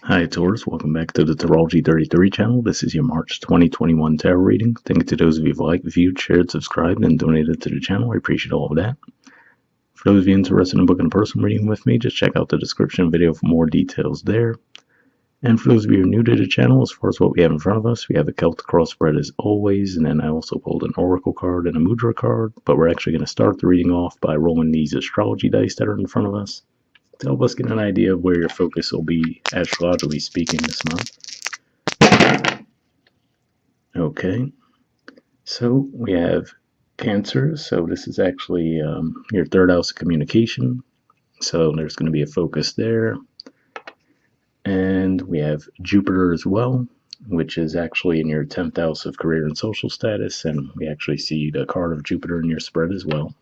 Hi Taurus, welcome back to the Astrology 33 channel. This is your March 2021 tarot reading. Thank you to those of you who liked, viewed, shared, subscribed, and donated to the channel. I appreciate all of that. For those of you interested in booking a personal reading with me, just check out the description video for more details there. And for those of you who are new to the channel, as far as what we have in front of us, we have a Celtic cross spread as always, and then I also pulled an Oracle card and a Mudra card, but we're actually going to start the reading off by rolling these astrology dice that are in front of us to help us get an idea of where your focus will be astrologically speaking this month. Okay, so we have Cancer. So this is actually your third house of communication. So there's going to be a focus there. And we have Jupiter as well, which is actually in your 10th house of career and social status. And we actually see the card of Jupiter in your spread as well.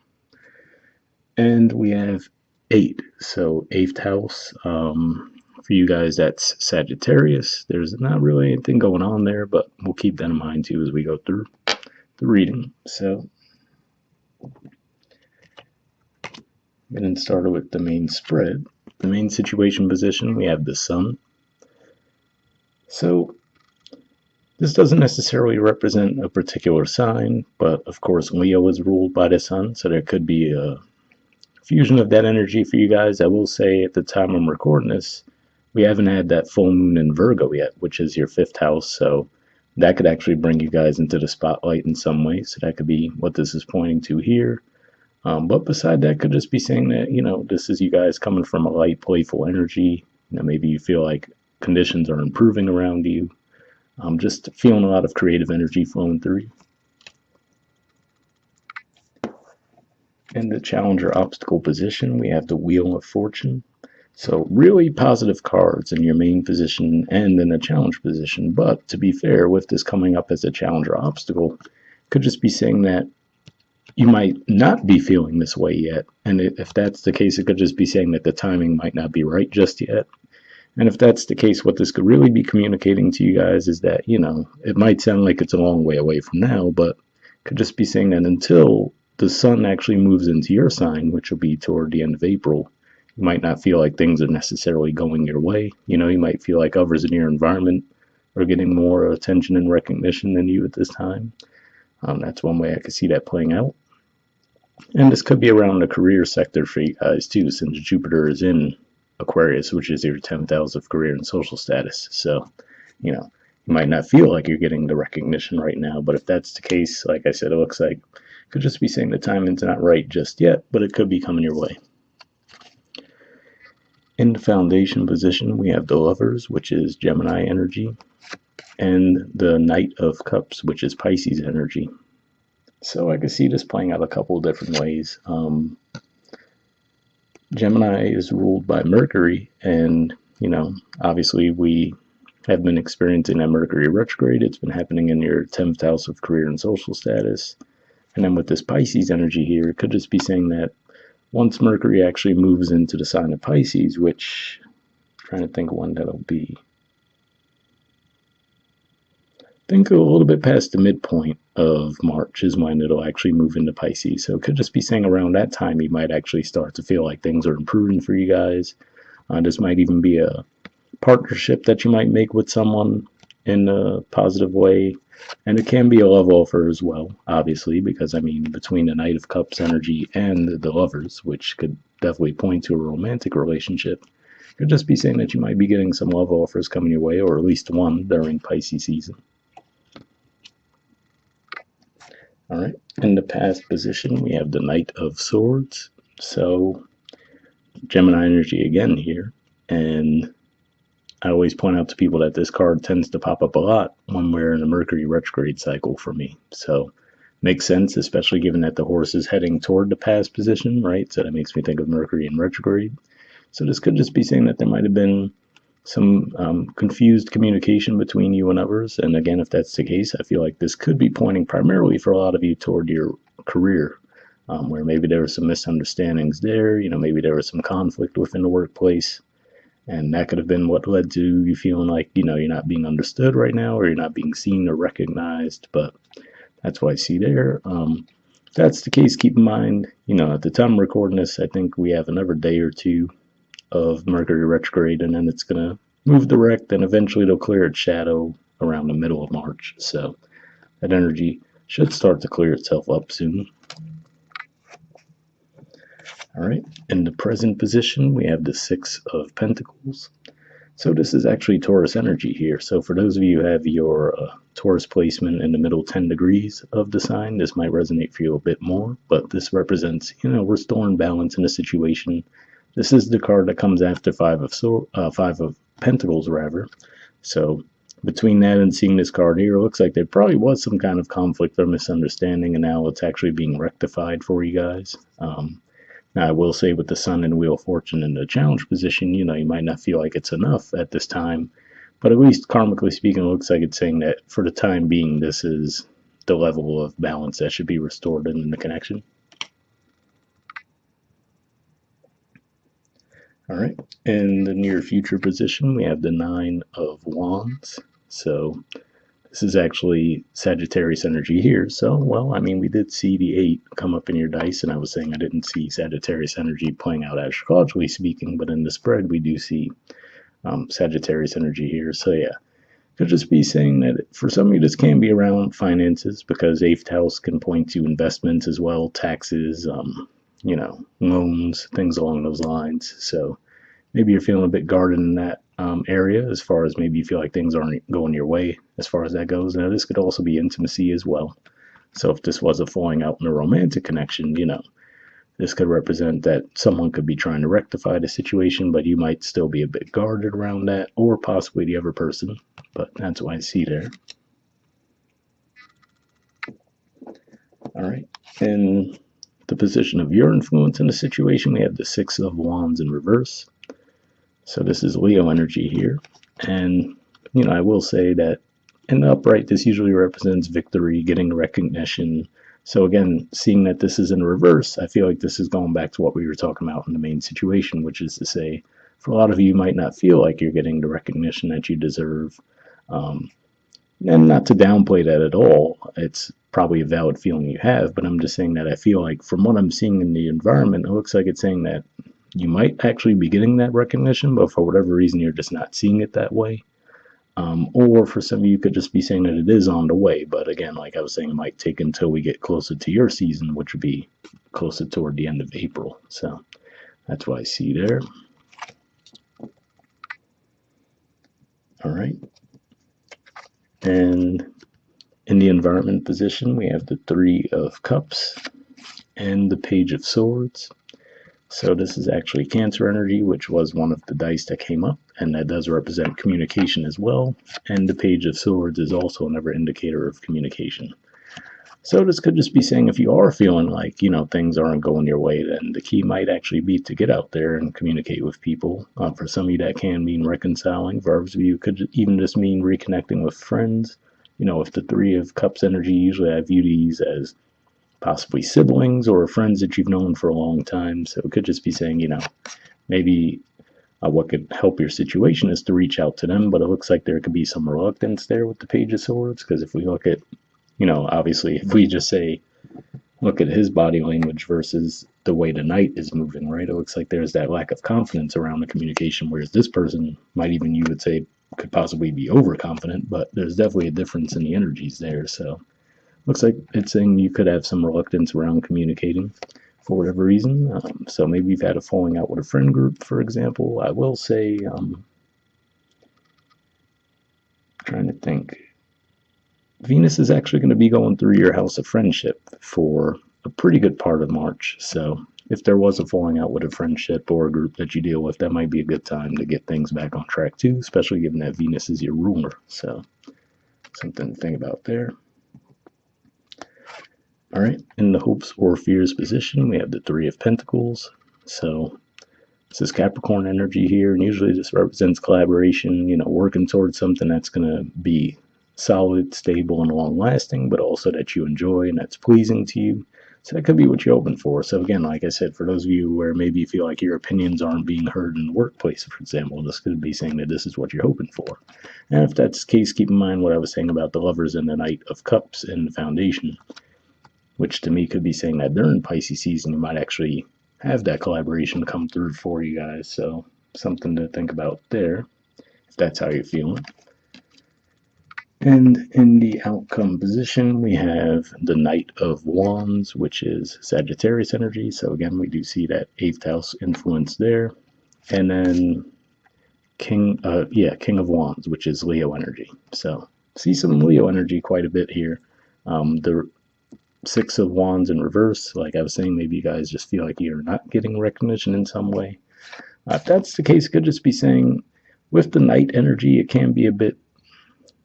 And we have 8. So 8th house. For you guys, that's Sagittarius. There's not really anything going on there, but we'll keep that in mind too as we go through the reading. So getting started with the main spread. The main situation position, we have the Sun. So this doesn't necessarily represent a particular sign, but of course Leo is ruled by the Sun, so there could be a fusion of that energy for you guys. I will say at the time I'm recording this, we haven't had that full moon in Virgo yet, which is your 5th house, so that could actually bring you guys into the spotlight in some way. So that could be what this is pointing to here. But beside that, could just be saying that, this is you guys coming from a light, playful energy. Maybe you feel like conditions are improving around you. Just feeling a lot of creative energy flowing through you. In the challenger obstacle position, we have the Wheel of Fortune. So really positive cards in your main position and in the challenge position. But to be fair, with this coming up as a challenger obstacle, could just be saying that you might not be feeling this way yet. And if that's the case, it could just be saying that the timing might not be right just yet. And if that's the case, what this could really be communicating to you guys is that, it might sound like it's a long way away from now, but could just be saying that until the Sun actually moves into your sign, which will be toward the end of April, you might not feel like things are necessarily going your way. You might feel like others in your environment are getting more attention and recognition than you at this time. That's one way I could see that playing out. And this could be around the career sector for you guys too, since Jupiter is in Aquarius, which is your 10th house of career and social status. So, you might not feel like you're getting the recognition right now, but if that's the case, like I said, it looks like it could just be saying the timing's not right just yet, but it could be coming your way. In the foundation position, we have the Lovers, which is Gemini energy, and the Knight of Cups, which is Pisces energy. So I could see this playing out a couple of different ways. Gemini is ruled by Mercury, and, obviously we have been experiencing that Mercury retrograde. It's been happening in your 10th house of career and social status. And then with this Pisces energy here, it could just be saying that once Mercury actually moves into the sign of Pisces, which, I'm trying to think when that'll be. I think a little bit past the midpoint of March is when it'll actually move into Pisces. So it could just be saying around that time you might actually start to feel like things are improving for you guys. This might even be a partnership that you might make with someone in a positive way. And it can be a love offer as well, obviously, because, between the Knight of Cups energy and the Lovers, which could definitely point to a romantic relationship, could just be saying that you might be getting some love offers coming your way, or at least one during Pisces season. All right, in the past position, we have the Knight of Swords. So Gemini energy again here. And I always point out to people that this card tends to pop up a lot when we're in a Mercury retrograde cycle for me. So makes sense, especially given that the horse is heading toward the past position, right? So that makes me think of Mercury in retrograde. So this could just be saying that there might have been some confused communication between you and others. And again, if that's the case, I feel like this could be pointing primarily for a lot of you toward your career, where maybe there were some misunderstandings there. Maybe there was some conflict within the workplace. And that could have been what led to you feeling like, you're not being understood right now, or you're not being seen or recognized. But that's what I see there. If that's the case, keep in mind, at the time I'm recording this, I think we have another day or two of Mercury retrograde, and then it's going to, move direct, and eventually it'll clear its shadow around the middle of March. So that energy should start to clear itself up soon. All right, in the present position, we have the Six of Pentacles. So this is actually Taurus energy here. So for those of you who have your Taurus placement in the middle 10 degrees of the sign, this might resonate for you a bit more, but this represents, restoring balance in a situation. This is the card that comes after Five of Pentacles, rather. So between that and seeing this card here, it looks like there probably was some kind of conflict or misunderstanding, and now it's actually being rectified for you guys. Now, I will say with the Sun and Wheel of Fortune in the challenge position, you might not feel like it's enough at this time, but at least karmically speaking, it looks like it's saying that for the time being, this is the level of balance that should be restored in the connection. All right, in the near future position, we have the Nine of Wands. So this is actually Sagittarius energy here. So, well, I mean, we did see the 8 come up in your dice, and I was saying I didn't see Sagittarius energy playing out astrologically speaking, but in the spread, we do see Sagittarius energy here. So, yeah, could just be saying that for some of you, this can be around finances, because 8th house can point to investments as well, taxes, loans, things along those lines. So, maybe you're feeling a bit guarded in that area, as far as maybe you feel like things aren't going your way as far as that goes. Now, this could also be intimacy as well. So if this was a falling out in a romantic connection, this could represent that someone could be trying to rectify the situation, but you might still be a bit guarded around that, or possibly the other person. But that's what I see there. All right. In the position of your influence in the situation, we have the Six of Wands in reverse. So this is Leo energy here. And, I will say that in the upright, this usually represents victory, getting recognition. So again, seeing that this is in reverse, I feel like this is going back to what we were talking about in the main situation, which is to say, for a lot of you, might not feel like you're getting the recognition that you deserve. And not to downplay that at all. It's probably a valid feeling you have, but I'm just saying that I feel like from what I'm seeing in the environment, it looks like it's saying that you might actually be getting that recognition, but for whatever reason, you're just not seeing it that way. Or for some of you, could just be saying that it is on the way. But again, like I was saying, it might take until we get closer to your season, which would be closer toward the end of April. So that's what I see there. All right. And in the environment position, we have the Three of Cups and the Page of Swords. So this is actually Cancer energy, which was one of the dice that came up, and that does represent communication as well. And the Page of Swords is also another indicator of communication. So this could just be saying if you are feeling like, things aren't going your way, then the key might actually be to get out there and communicate with people. For some of you, that can mean reconciling. For others of you, it could even just mean reconnecting with friends. With the Three of Cups energy, usually I view these as possibly siblings or friends that you've known for a long time. So it could just be saying, maybe what could help your situation is to reach out to them, but it looks like there could be some reluctance there with the Page of Swords, because if we look at, obviously, if we just say, look at his body language versus the way the Knight is moving, right? It looks like there's that lack of confidence around the communication, whereas this person might even, you would say, could possibly be overconfident, but there's definitely a difference in the energies there. So looks like it's saying you could have some reluctance around communicating for whatever reason. So maybe you've had a falling out with a friend group, for example. I will say, trying to think, Venus is actually going to be going through your house of friendship for a pretty good part of March. So if there was a falling out with a friendship or a group that you deal with, that might be a good time to get things back on track too, especially given that Venus is your ruler. So something to think about there. All right, in the hopes or fears position, we have the Three of Pentacles. So this is Capricorn energy here, and usually this represents collaboration, working towards something that's going to be solid, stable, and long-lasting, but also that you enjoy and that's pleasing to you. So that could be what you're hoping for. So again, like I said, for those of you where maybe you feel like your opinions aren't being heard in the workplace, for example, this could be saying that this is what you're hoping for. And if that's the case, keep in mind what I was saying about the Lovers and the Knight of Cups in the foundation, which to me could be saying that during Pisces season, you might actually have that collaboration come through for you guys. So something to think about there. if that's how you're feeling. And in the outcome position, we have the Knight of Wands, which is Sagittarius energy. So again, we do see that 8th house influence there. And then King of Wands, which is Leo energy. So see some Leo energy quite a bit here. The 6 of Wands in reverse, like I was saying, maybe you guys just feel like you're not getting recognition in some way. If that's the case, it could just be saying with the Knight energy, it can be a bit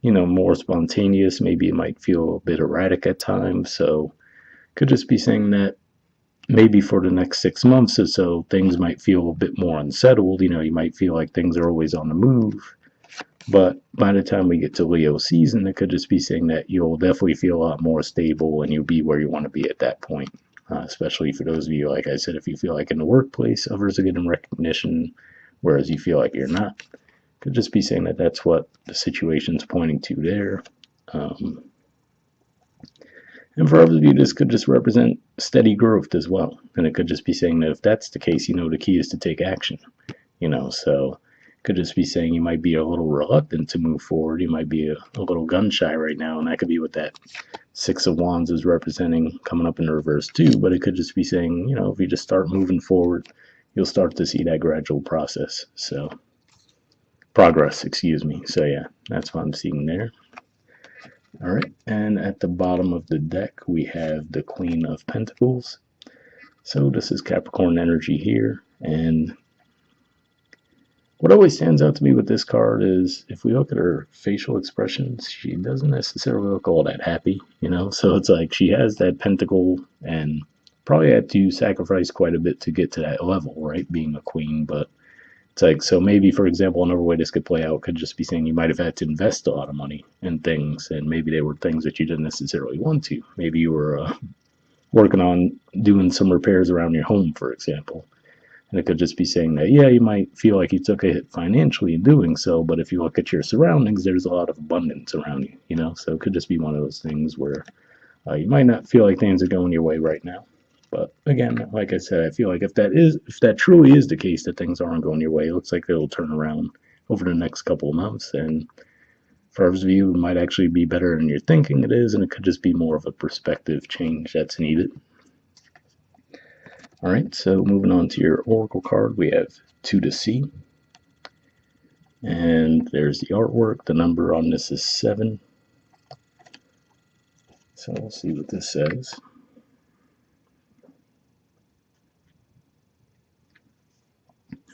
more spontaneous. Maybe it might feel a bit erratic at times. So could just be saying that maybe for the next 6 months or so, things might feel a bit more unsettled. You might feel like things are always on the move. But by the time we get to Leo season, it could just be saying that you'll definitely feel a lot more stable and you'll be where you want to be at that point. Especially for those of you, like I said, if you feel like in the workplace, others are getting recognition, whereas you feel like you're not. Could just be saying that that's what the situation's pointing to there. And for others of you, this could just represent steady growth as well. And it could just be saying that if that's the case, the key is to take action. So it could just be saying you might be a little reluctant to move forward. You might be a little gun shy right now. And that could be what that 6 of Wands is representing coming up in the reverse too. But it could just be saying, if you just start moving forward, you'll start to see that gradual process. So progress, excuse me. So yeah, that's what I'm seeing there. All right, and at the bottom of the deck, we have the Queen of Pentacles. So this is Capricorn energy here, and what always stands out to me with this card is if we look at her facial expressions, she doesn't necessarily look all that happy, So it's like she has that pentacle and probably had to sacrifice quite a bit to get to that level, right? Being a queen, but it's like, so maybe, for example, another way this could play out could just be saying you might have had to invest a lot of money in things, and maybe they were things that you didn't necessarily want to. Maybe you were working on doing some repairs around your home, for example. And it could just be saying that, yeah, you might feel like you took a hit financially in doing so, but if you look at your surroundings, there's a lot of abundance around you, So it could just be one of those things where you might not feel like things are going your way right now. But again, like I said, I feel like if that truly is the case that things aren't going your way, it looks like they'll turn around over the next couple of months. And for others of you, it might actually be better than you're thinking it is, and it could just be more of a perspective change that's needed. All right, so moving on to your Oracle card, we have 2 to See. And there's the artwork. The number on this is 7. So we'll see what this says.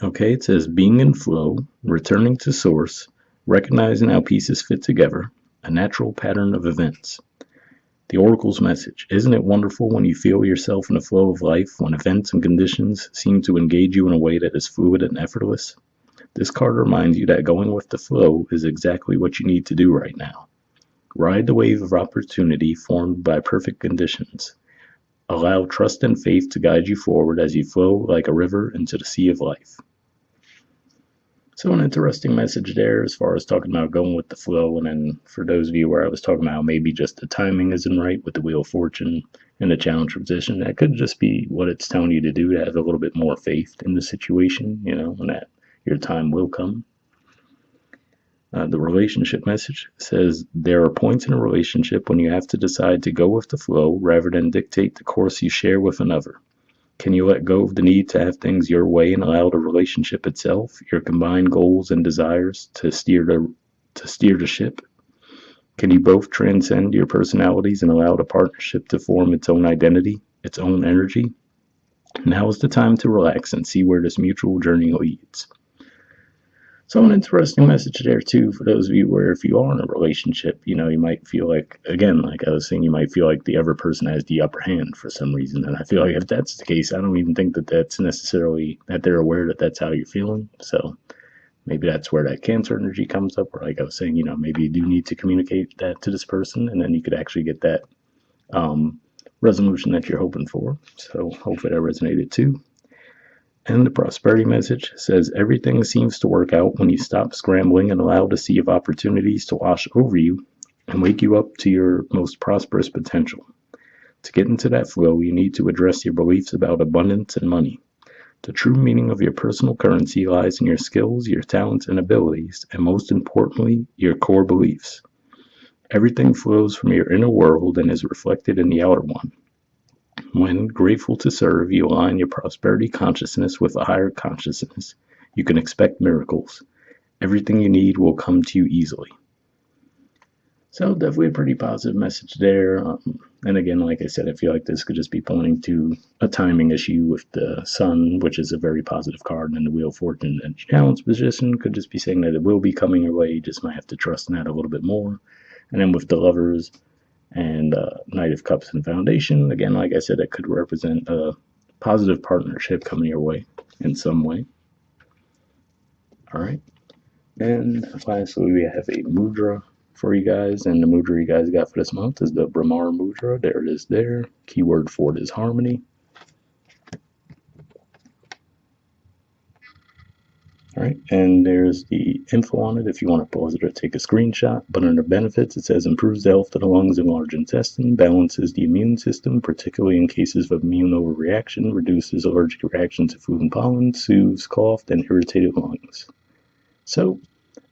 Okay, it says being in flow, returning to source, recognizing how pieces fit together, a natural pattern of events. The Oracle's message: isn't it wonderful when you feel yourself in the flow of life, when events and conditions seem to engage you in a way that is fluid and effortless? This card reminds you that going with the flow is exactly what you need to do right now. Ride the wave of opportunity formed by perfect conditions. Allow trust and faith to guide you forward as you flow like a river into the sea of life. So an interesting message there as far as talking about going with the flow. And then for those of you where I was talking about maybe just the timing isn't right with the Wheel of Fortune and the challenge position, that could just be what it's telling you to do, to have a little bit more faith in the situation, and that your time will come. The relationship message says there are points in a relationship when you have to decide to go with the flow rather than dictate the course you share with another. Can you let go of the need to have things your way and allow the relationship itself, your combined goals and desires, to steer the ship? Can you both transcend your personalities and allow the partnership to form its own identity, its own energy? Now is the time to relax and see where this mutual journey leads. So an interesting message there too for those of you where if you are in a relationship, you might feel like, again, like I was saying, you might feel like the other person has the upper hand for some reason. And I feel like if that's the case, I don't even think that that's necessarily that they're aware that that's how you're feeling. So maybe that's where that Cancer energy comes up, or like I was saying, maybe you do need to communicate that to this person, and then you could actually get that resolution that you're hoping for. So hopefully that resonated too. And the prosperity message says everything seems to work out when you stop scrambling and allow the sea of opportunities to wash over you and wake you up to your most prosperous potential. To get into that flow, you need to address your beliefs about abundance and money. The true meaning of your personal currency lies in your skills, your talents and abilities, and most importantly, your core beliefs. Everything flows from your inner world and is reflected in the outer one. When grateful to serve, you align your prosperity consciousness with a higher consciousness. You can expect miracles. Everything you need will come to you easily. So definitely a pretty positive message there. And again, like I said, I feel like this could just be pointing to a timing issue with the Sun, which is a very positive card, and the Wheel of Fortune and challenge position could just be saying that it will be coming your way. You just might have to trust in that a little bit more. And then with the Lovers and Knight of Cups and Foundation, again, like I said, it could represent a positive partnership coming your way in some way. All right. And lastly, we have a Mudra for you guys, and the Mudra you guys got for this month is the Bhramara Mudra. There it is there. Keyword for it is harmony. All right, and there's the info on it if you want to pause it or take a screenshot. But under benefits, it says improves the health of the lungs and large intestine, balances the immune system, particularly in cases of immune overreaction, reduces allergic reactions to food and pollen, soothes coughed and irritated lungs. So,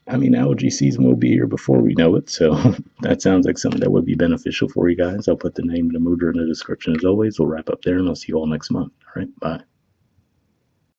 I mean, allergy season will be here before we know it, so that sounds like something that would be beneficial for you guys. I'll put the name and the Mudra in the description as always. We'll wrap up there, and I'll see you all next month. All right, bye.